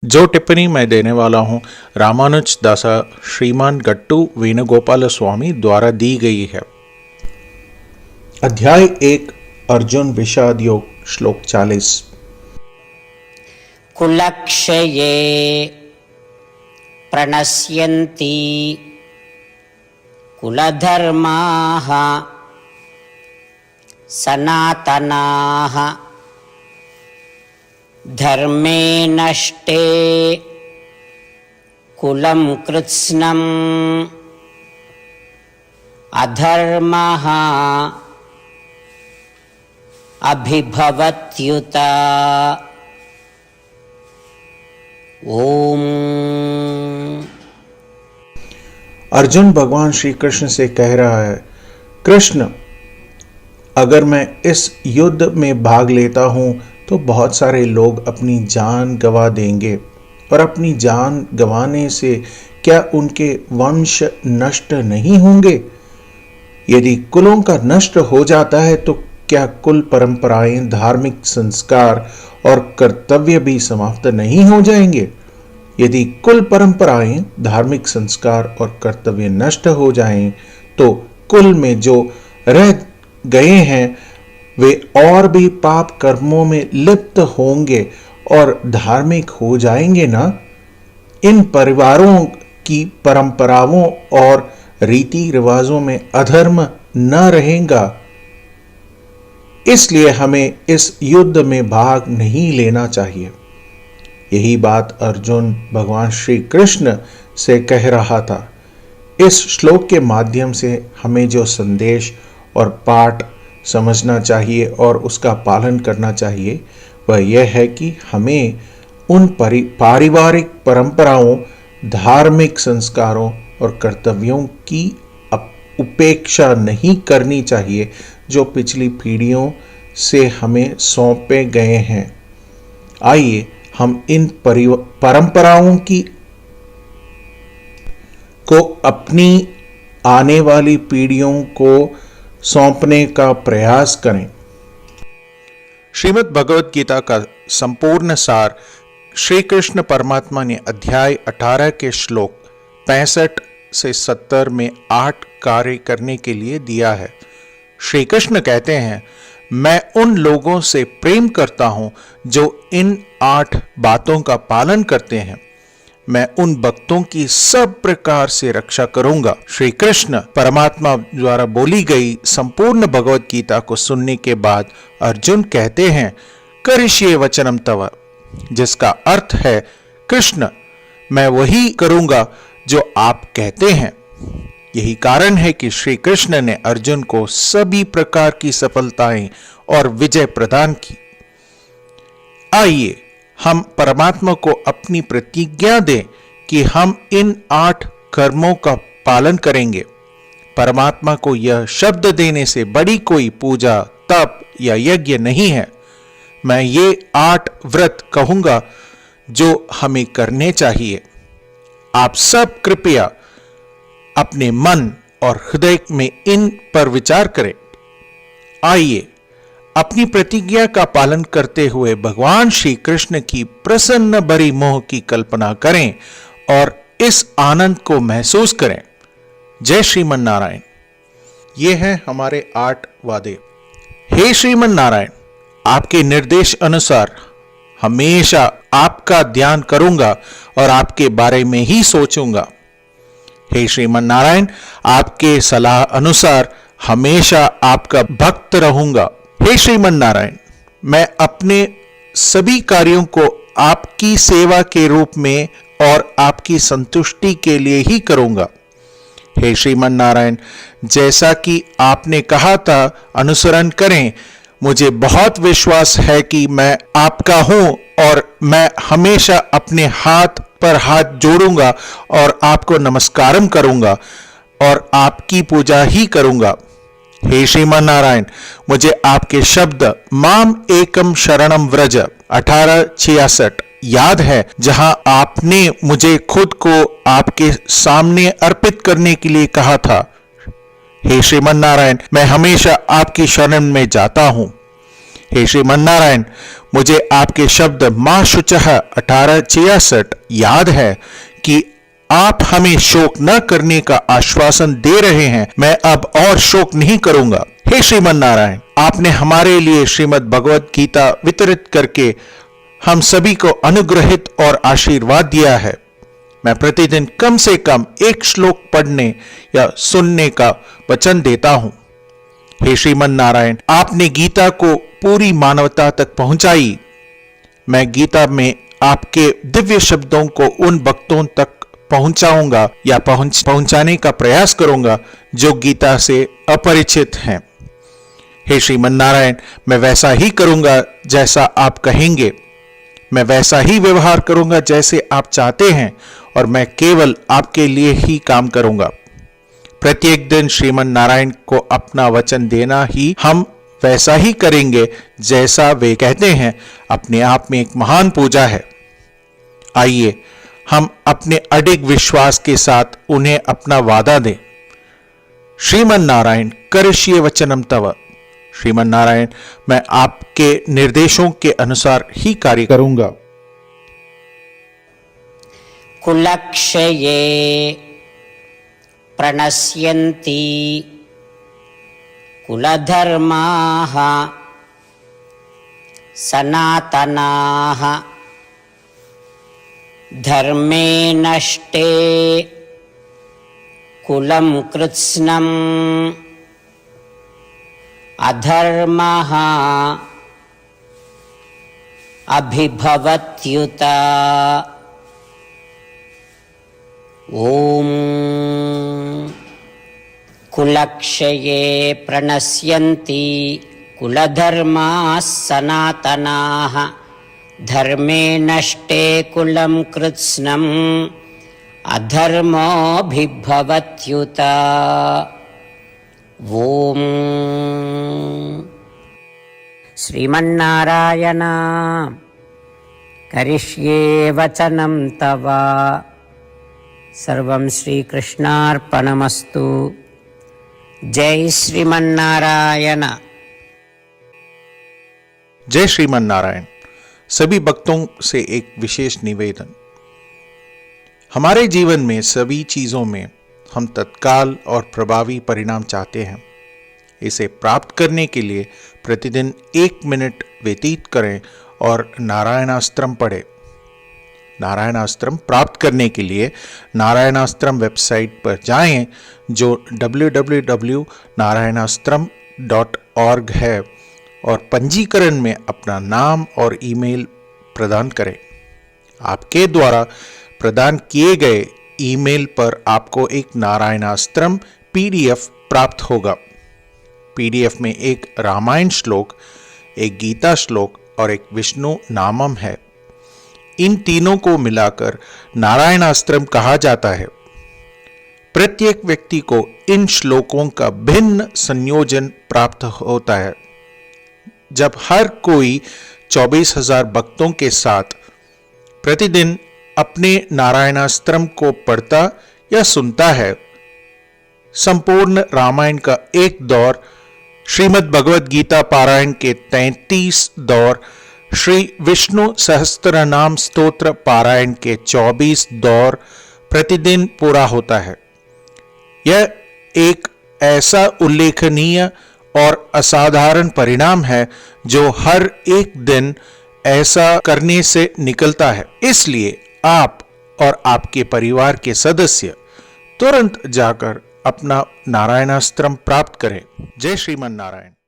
जो टिप्पणी मैं देने वाला हूँ रामानुज दास श्रीमान गट्टू वेणुगोपाल स्वामी द्वारा दी गई है। अध्याय 1 अर्जुन विषाद योग श्लोक 40। कुलक्षये प्रणश्यन्ति कुलधर्माः सनातनाः धर्मे नष्टे कुलं कृत्स्नम् अधर्मः अभिभवत्युत। ओम। अर्जुन भगवान श्री कृष्ण से कह रहा है, कृष्ण, अगर मैं इस युद्ध में भाग लेता हूं तो बहुत सारे लोग अपनी जान गंवा देंगे, और अपनी जान गंवाने से क्या उनके वंश नष्ट नहीं होंगे? यदि कुलों का नष्ट हो जाता है तो क्या कुल परंपराएं, धार्मिक संस्कार और कर्तव्य भी समाप्त नहीं हो जाएंगे? यदि कुल परंपराएं, धार्मिक संस्कार और कर्तव्य नष्ट हो जाएं तो कुल में जो रह गए हैं वे और भी पाप कर्मों में लिप्त होंगे और धार्मिक हो जाएंगे ना? इन परिवारों की परंपराओं और रीति रिवाजों में अधर्म न रहेगा, इसलिए हमें इस युद्ध में भाग नहीं लेना चाहिए। यही बात अर्जुन भगवान श्री कृष्ण से कह रहा था। इस श्लोक के माध्यम से हमें जो संदेश और पाठ समझना चाहिए और उसका पालन करना चाहिए वह यह है कि हमें उन पारिवारिक परंपराओं, धार्मिक संस्कारों और कर्तव्यों की उपेक्षा नहीं करनी चाहिए जो पिछली पीढ़ियों से हमें सौंपे गए हैं। आइए हम इन परंपराओं को अपनी आने वाली पीढ़ियों को सौंपने का प्रयास करें। श्रीमद् भगवत गीता का संपूर्ण सार श्री कृष्ण परमात्मा ने अध्याय 18 के श्लोक 65 से 70 में 8 कार्य करने के लिए दिया है। श्री कृष्ण कहते हैं, मैं उन लोगों से प्रेम करता हूं जो इन 8 बातों का पालन करते हैं। मैं उन भक्तों की सब प्रकार से रक्षा करूंगा। श्री कृष्ण परमात्मा द्वारा बोली गई संपूर्ण भगवत गीता को सुनने के बाद अर्जुन कहते हैं, करिष्ये वचनम तव, जिसका अर्थ है, कृष्ण, मैं वही करूंगा जो आप कहते हैं। यही कारण है कि श्री कृष्ण ने अर्जुन को सभी प्रकार की सफलताएं और विजय प्रदान की। आइए हम परमात्मा को अपनी प्रतिज्ञा दें कि हम इन 8 कर्मों का पालन करेंगे। परमात्मा को यह शब्द देने से बड़ी कोई पूजा, तप या यज्ञ नहीं है। मैं ये 8 व्रत कहूंगा जो हमें करने चाहिए। आप सब कृपया अपने मन और हृदय में इन पर विचार करें। आइए अपनी प्रतिज्ञा का पालन करते हुए भगवान श्री कृष्ण की प्रसन्न भरी मोह की कल्पना करें और इस आनंद को महसूस करें। जय श्रीमन नारायण। ये हैं हमारे 8 वादे। हे श्रीमन नारायण, आपके निर्देश अनुसार हमेशा आपका ध्यान करूंगा और आपके बारे में ही सोचूंगा। हे श्रीमन नारायण, आपके सलाह अनुसार हमेशा आपका भक्त रहूंगा। हे श्रीमन नारायण, मैं अपने सभी कार्यों को आपकी सेवा के रूप में और आपकी संतुष्टि के लिए ही करूंगा। हे श्रीमन नारायण, जैसा कि आपने कहा था अनुसरण करें। मुझे बहुत विश्वास है कि मैं आपका हूं और मैं हमेशा अपने हाथ पर हाथ जोड़ूंगा और आपको नमस्कारम करूंगा और आपकी पूजा ही करूंगा। हे श्रीमान नारायण, मुझे आपके शब्द माम एकम शरणम व्रज 1866 याद है, जहां आपने मुझे खुद को आपके सामने अर्पित करने के लिए कहा था। हे श्रीमान नारायण, मैं हमेशा आपकी शरण में जाता हूं। हे श्रीमन नारायण, मुझे आपके शब्द मां शुचः 1866 याद है कि आप हमें शोक न करने का आश्वासन दे रहे हैं। मैं अब और शोक नहीं करूंगा। हे श्रीमन नारायण, आपने हमारे लिए श्रीमद् भगवत गीता वितरित करके हम सभी को अनुग्रहित और आशीर्वाद दिया है। मैं प्रतिदिन कम से कम एक श्लोक पढ़ने या सुनने का वचन देता हूं। हे श्रीमन नारायण, आपने गीता को पूरी मानवता तक पहुंचाई। मैं गीता में आपके दिव्य शब्दों को उन भक्तों तक पहुंचाऊंगा या पहुंचाने का प्रयास करूंगा जो गीता से अपरिचित हैं। हे श्रीमन नारायण, मैं वैसा ही करूंगा जैसा आप कहेंगे। मैं वैसा ही व्यवहार करूंगा जैसे आप चाहते हैं और मैं केवल आपके लिए ही काम करूंगा। प्रत्येक दिन श्रीमन नारायण को अपना वचन देना ही हम वैसा ही करेंगे जैसा वे कहते हैं, अपने आप में एक महान पूजा है। आइए हम अपने अडिग विश्वास के साथ उन्हें अपना वादा दें। श्रीमन नारायण करिष्ये वचनम तव। श्रीमन नारायण, मैं आपके निर्देशों के अनुसार ही कार्य करूंगा। कुलक्षये प्रणश्यन्ति कुलधर्माः सनातनाः धर्मे नष्टे कुलं कृत्स्नम् अधर्मः अभिभवत्युत। ओम कुलक्षये प्रणश्यन्ति कुलधर्माः सनातनाः धर्मे नष्टे कुलं कृत्स्नम् अधर्मोऽभिभवत्युत। ओम श्रीमन्नारायण करिष्ये वचनं तव। सर्वं श्रीकृष्णार्पणमस्तु। जय श्रीमन्नारायण। जय श्रीमन नारायण। सभी भक्तों से एक विशेष निवेदन। हमारे जीवन में सभी चीजों में हम तत्काल और प्रभावी परिणाम चाहते हैं। इसे प्राप्त करने के लिए प्रतिदिन 1 मिनट व्यतीत करें और नारायणास्त्रम पढ़ें। नारायणास्त्रम प्राप्त करने के लिए नारायणास्त्रम वेबसाइट पर जाएं, जो www.narayanaastram.org है, और पंजीकरण में अपना नाम और ईमेल प्रदान करें। आपके द्वारा प्रदान किए गए ईमेल पर आपको एक नारायणास्त्रम PDF प्राप्त होगा। PDF में एक रामायण श्लोक, एक गीता श्लोक और एक विष्णु नामम है। इन तीनों को मिलाकर नारायणास्त्रम कहा जाता है। प्रत्येक व्यक्ति को इन श्लोकों का भिन्न संयोजन प्राप्त होता है। जब हर कोई 24,000 भक्तों के साथ प्रतिदिन अपने नारायणास्त्रम को पढ़ता या सुनता है, संपूर्ण रामायण का एक दौर, श्रीमद् भगवद गीता पारायण के 33 दौर, श्री विष्णु सहस्त्रनाम स्तोत्र पारायण के 24 दौर प्रतिदिन पूरा होता है। यह एक ऐसा उल्लेखनीय और असाधारण परिणाम है जो हर एक दिन ऐसा करने से निकलता है। इसलिए आप और आपके परिवार के सदस्य तुरंत जाकर अपना नारायणास्त्रम प्राप्त करें। जय श्रीमन नारायण।